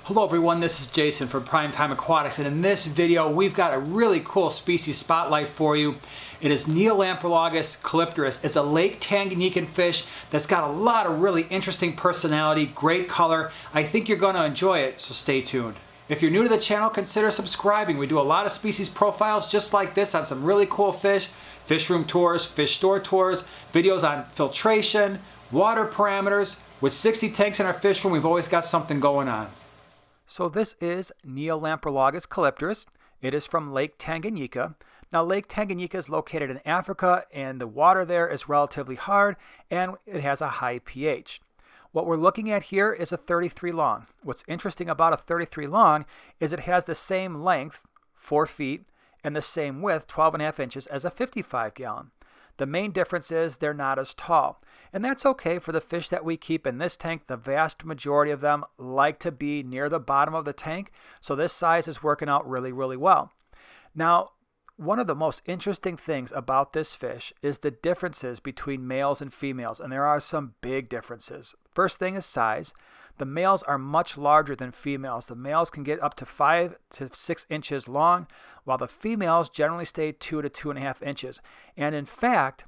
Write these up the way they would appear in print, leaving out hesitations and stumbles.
Hello everyone, this is Jason from Primetime Aquatics, and in this video we've got a really cool species spotlight for you. It is Neolamprologus callipterus. It's a Lake Tanganyikan fish that's got a lot of really interesting personality, great color. I think you're going to enjoy it, so stay tuned. If you're new to the channel, consider subscribing. We do a lot of species profiles just like this on some really cool fish, fish room tours, fish store tours, videos on filtration, water parameters. With 60 tanks in our fish room, we've always got something going on. So this is Neolamprologus callipterus. It is from Lake Tanganyika. Now Lake Tanganyika is located in Africa, and the water there is relatively hard and it has a high pH. What we're looking at here is a 33 long. What's interesting about a 33 long is it has the same length, 4 feet, and the same width, 12.5 inches, as a 55 gallon. The main difference is they're not as tall. And that's okay for the fish that we keep in this tank. The vast majority of them like to be near the bottom of the tank. So this size is working out really, really well. Now, one of the most interesting things about this fish is the differences between males and females. And there are some big differences. First thing is size. The males are much larger than females. The males can get up to 5 to 6 inches long, while the females generally stay 2 to 2.5 inches. And in fact,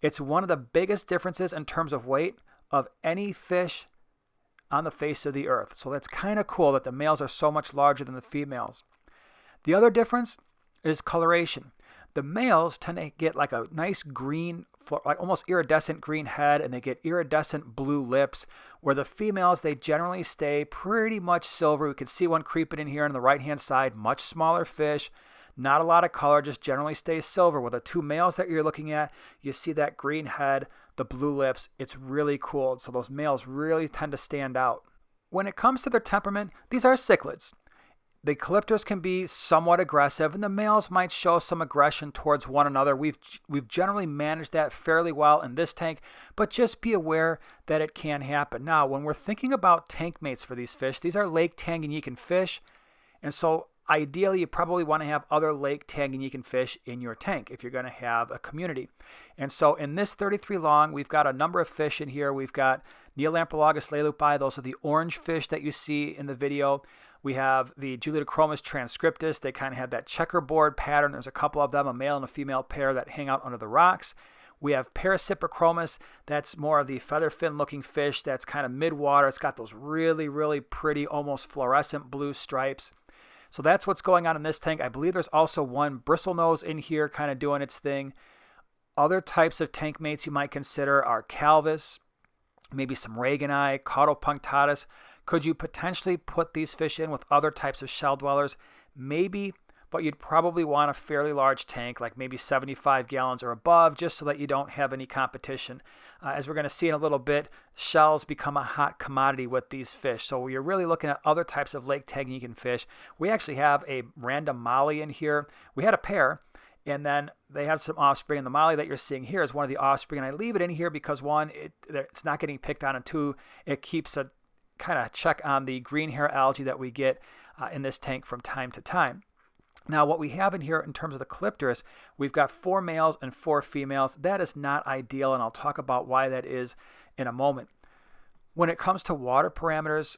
it's one of the biggest differences in terms of weight of any fish on the face of the earth. So that's kind of cool that the males are so much larger than the females. The other difference is coloration. The males tend to get like a nice green, like almost iridescent green head, and they get iridescent blue lips, where the females, they generally stay pretty much silver. We can see one creeping in here on the right-hand side, much smaller fish, not a lot of color, just generally stays silver. With the two males that you're looking at, you see that green head, the blue lips. It's really cool. So those males really tend to stand out. When it comes to their temperament, these are cichlids. The callipterus can be somewhat aggressive, and the males might show some aggression towards one another. We've generally managed that fairly well in this tank, but just be aware that it can happen. Now, when we're thinking about tank mates for these fish, these are Lake Tanganyikan fish, and so ideally you probably want to have other Lake Tanganyikan fish in your tank if you're going to have a community. And so in this 33 long, we've got a number of fish in here. We've got Neolamprologus leylupi. Those are the orange fish that you see in the video. We have the Julidochromis transcriptus. They kind of have that checkerboard pattern. There's a couple of them, a male and a female pair, that hang out under the rocks. We have Parasiprochromis. That's more of the feather fin looking fish that's kind of mid-water. It's got those really, really pretty, almost fluorescent blue stripes. So that's what's going on in this tank. I believe there's also one bristlenose in here kind of doing its thing. Other types of tank mates you might consider are Calvis, maybe some Regani, Caudopunctatus. Could you potentially put these fish in with other types of shell dwellers? Maybe, but you'd probably want a fairly large tank, like maybe 75 gallons or above, just so that you don't have any competition. As we're going to see in a little bit, shells become a hot commodity with these fish. So you're really looking at other types of Lake Tanganyikan fish. We actually have a random molly in here. We had a pair, and then they have some offspring. And the molly that you're seeing here is one of the offspring. And I leave it in here because, one, it's not getting picked on, and two, it keeps a kind of check on the green hair algae that we get in this tank from time to time. Now, what we have in here in terms of the callipterus, we've got 4 males and 4 females. That is not ideal, and I'll talk about why that is in a moment. When it comes to water parameters,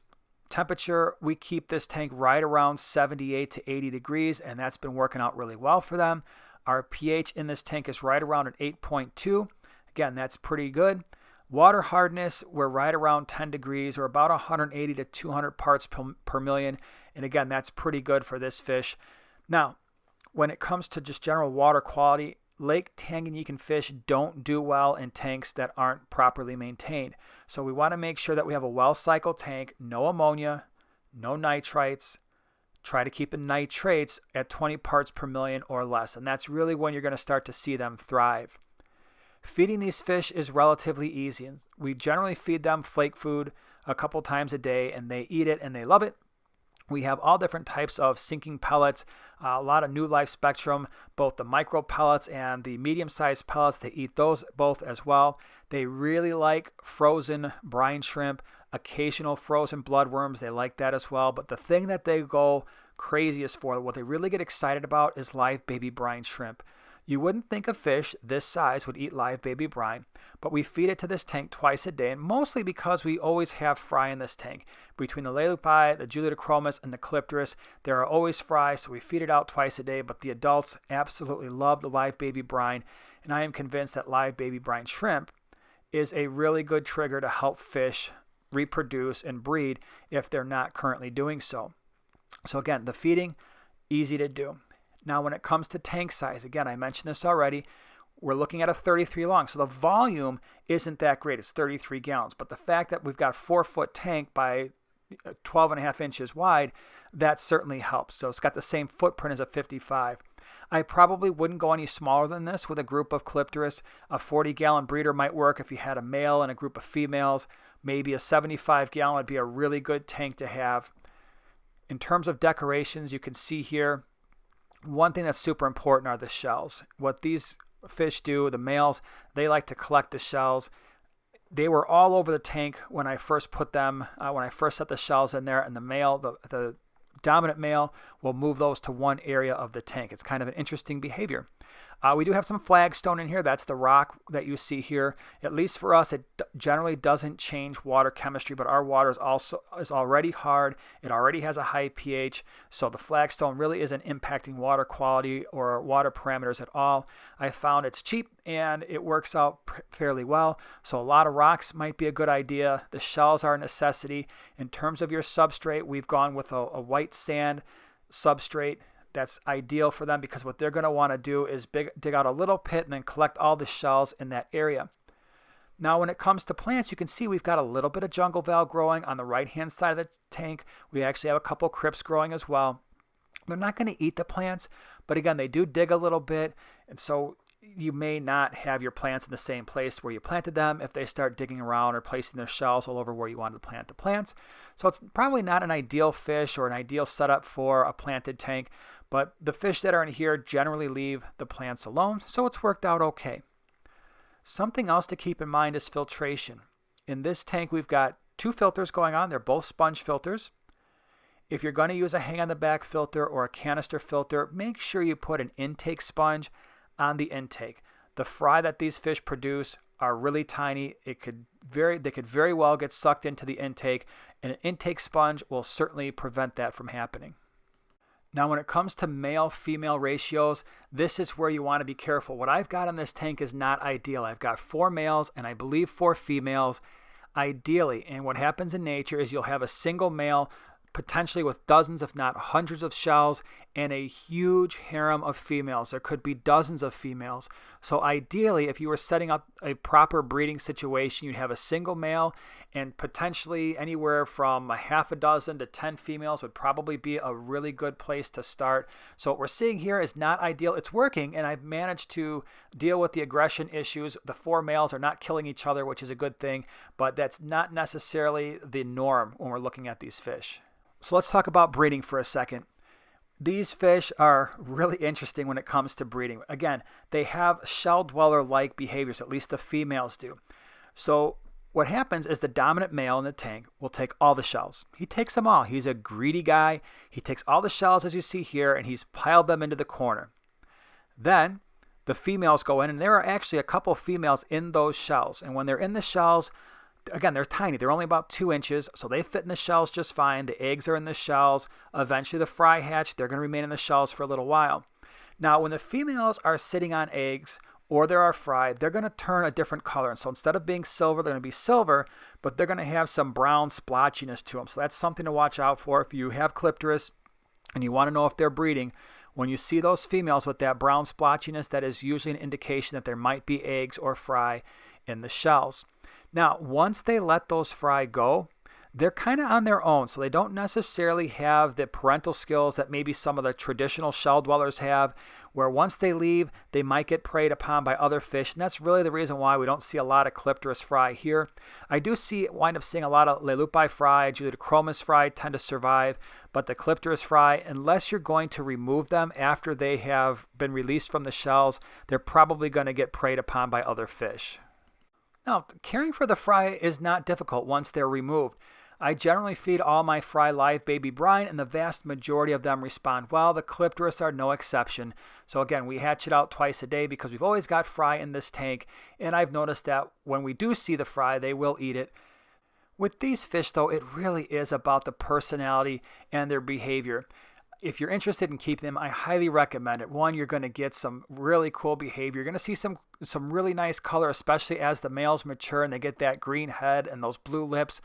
temperature, we keep this tank right around 78 to 80 degrees, and that's been working out really well for them. Our pH in this tank is right around an 8.2. Again, that's pretty good. Water hardness, we're right around 10 degrees, or about 180 to 200 parts per million. And again, that's pretty good for this fish. Now, when it comes to just general water quality, Lake Tanganyikan fish don't do well in tanks that aren't properly maintained. So we want to make sure that we have a well-cycled tank, no ammonia, no nitrites. Try to keep the nitrates at 20 parts per million or less. And that's really when you're going to start to see them thrive. Feeding these fish is relatively easy. We generally feed them flake food a couple times a day, and they eat it and they love it. We have all different types of sinking pellets, a lot of New Life Spectrum, both the micro pellets and the medium-sized pellets. They eat those both as well. They really like frozen brine shrimp, occasional frozen bloodworms. They like that as well. But the thing that they go craziest for, what they really get excited about, is live baby brine shrimp. You wouldn't think a fish this size would eat live baby brine, but we feed it to this tank twice a day, and mostly because we always have fry in this tank. Between the Leupi, the Julidochromis, and the Callipterus, there are always fry, so we feed it out twice a day, but the adults absolutely love the live baby brine, and I am convinced that live baby brine shrimp is a really good trigger to help fish reproduce and breed if they're not currently doing so. So again, the feeding, easy to do. Now when it comes to tank size, again, I mentioned this already, we're looking at a 33 long. So the volume isn't that great. It's 33 gallons. But the fact that we've got a 4-foot tank by 12.5 inches wide, that certainly helps. So it's got the same footprint as a 55. I probably wouldn't go any smaller than this with a group of Callipterus. A 40-gallon breeder might work if you had a male and a group of females. Maybe a 75-gallon would be a really good tank to have. In terms of decorations, you can see here, one thing that's super important are the shells. What these fish do, the males, they like to collect the shells. They were all over the tank when I first put them, when I first set the shells in there, and the male, the dominant male, will move those to one area of the tank. It's kind of an interesting behavior. We do have some flagstone in here. That's the rock that you see here. At least for us, it generally doesn't change water chemistry, but our water is already hard. It already has a high pH, so the flagstone really isn't impacting water quality or water parameters at all. I found it's cheap and it works out fairly well. So a lot of rocks might be a good idea. The shells are a necessity. In terms of your substrate, we've gone with a white sand substrate. That's ideal for them because what they're going to want to do is dig out a little pit and then collect all the shells in that area. Now when it comes to plants, you can see we've got a little bit of jungle val growing on the right hand side of the tank. We actually have a couple crypts growing as well. They're not going to eat the plants, but again, they do dig a little bit, and so you may not have your plants in the same place where you planted them if they start digging around or placing their shells all over where you wanted to plant the plants. So it's probably not an ideal fish or an ideal setup for a planted tank, but the fish that are in here generally leave the plants alone, so it's worked out okay. Something else to keep in mind is filtration. In this tank, we've got 2 filters going on. They're both sponge filters. If you're going to use a hang on the back filter or a canister filter, make sure you put an intake sponge on the intake. The fry that these fish produce are really tiny. They could very well get sucked into the intake, and an intake sponge will certainly prevent that from happening. Now when it comes to male-female ratios, this is where you want to be careful. What I've got in this tank is not ideal. I've got 4 males and I believe 4 females ideally. And what happens in nature is you'll have a single male potentially with dozens if not hundreds of shells and a huge harem of females. There could be dozens of females. So ideally, if you were setting up a proper breeding situation, you'd have a single male and potentially anywhere from a half a dozen to 10 females would probably be a really good place to start. So what we're seeing here is not ideal. It's working, and I've managed to deal with the aggression issues. The 4 males are not killing each other, which is a good thing, but that's not necessarily the norm when we're looking at these fish. So let's talk about breeding for a second. These fish are really interesting when it comes to breeding. Again, they have shell dweller-like behaviors, at least the females do. So what happens is the dominant male in the tank will take all the shells. He takes them all. He's a greedy guy. He takes all the shells as you see here and he's piled them into the corner. Then the females go in, and there are actually a couple females in those shells. And when they're in the shells, again, they're tiny. They're only about 2 inches, so they fit in the shells just fine. The eggs are in the shells. Eventually, the fry hatch. They're going to remain in the shells for a little while. Now, when the females are sitting on eggs or they are fried, they're going to turn a different color. And so instead of being silver, they're going to be silver, but they're going to have some brown splotchiness to them. So that's something to watch out for if you have Callipterus and you want to know if they're breeding. When you see those females with that brown splotchiness, that is usually an indication that there might be eggs or fry in the shells. Now, once they let those fry go, they're kind of on their own, so they don't necessarily have the parental skills that maybe some of the traditional shell dwellers have, where once they leave, they might get preyed upon by other fish, and that's really the reason why we don't see a lot of Callipterus fry here. I do wind up seeing a lot of Leupi fry, Julidochromis fry tend to survive, but the Callipterus fry, unless you're going to remove them after they have been released from the shells, they're probably going to get preyed upon by other fish. Now, caring for the fry is not difficult once they're removed. I generally feed all my fry live baby brine, and the vast majority of them respond well. The callipterus are no exception. So again, we hatch it out twice a day because we've always got fry in this tank, and I've noticed that when we do see the fry, they will eat it. With these fish, though, it really is about the personality and their behavior. If you're interested in keeping them, I highly recommend it. One, you're going to get some really cool behavior. You're going to see some really nice color, especially as the males mature and they get that green head and those blue lips.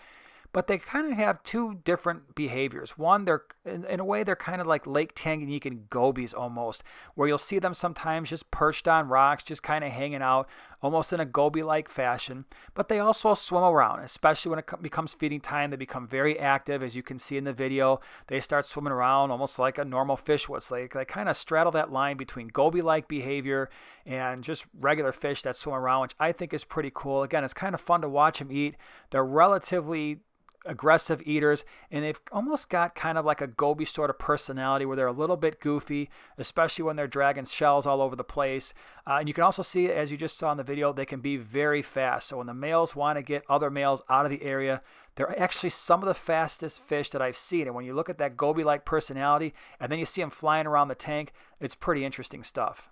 But they kind of have two different behaviors. One, they're in a way, they're kind of like Lake Tanganyika gobies almost, where you'll see them sometimes just perched on rocks, just kind of hanging out, almost in a goby-like fashion. But they also swim around, especially when it becomes feeding time. They become very active, as you can see in the video. They start swimming around almost like a normal fish would. So they kind of straddle that line between goby-like behavior and just regular fish that swim around, which I think is pretty cool. Again, it's kind of fun to watch them eat. They're relatively aggressive eaters, and they've almost got kind of like a goby sort of personality where they're a little bit goofy, especially when they're dragging shells all over the place. And you can also see, as you just saw in the video, they can be very fast. So when the males want to get other males out of the area, they're actually some of the fastest fish that I've seen. And when you look at that goby-like personality and then you see them flying around the tank, it's pretty interesting stuff.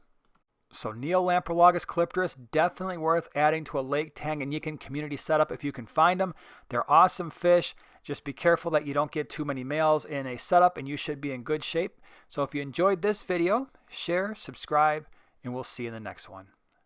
So Neolamprologus callipterus, definitely worth adding to a Lake Tanganyika community setup if you can find them. They're awesome fish. Just be careful that you don't get too many males in a setup, and you should be in good shape. So if you enjoyed this video, share, subscribe, and we'll see you in the next one.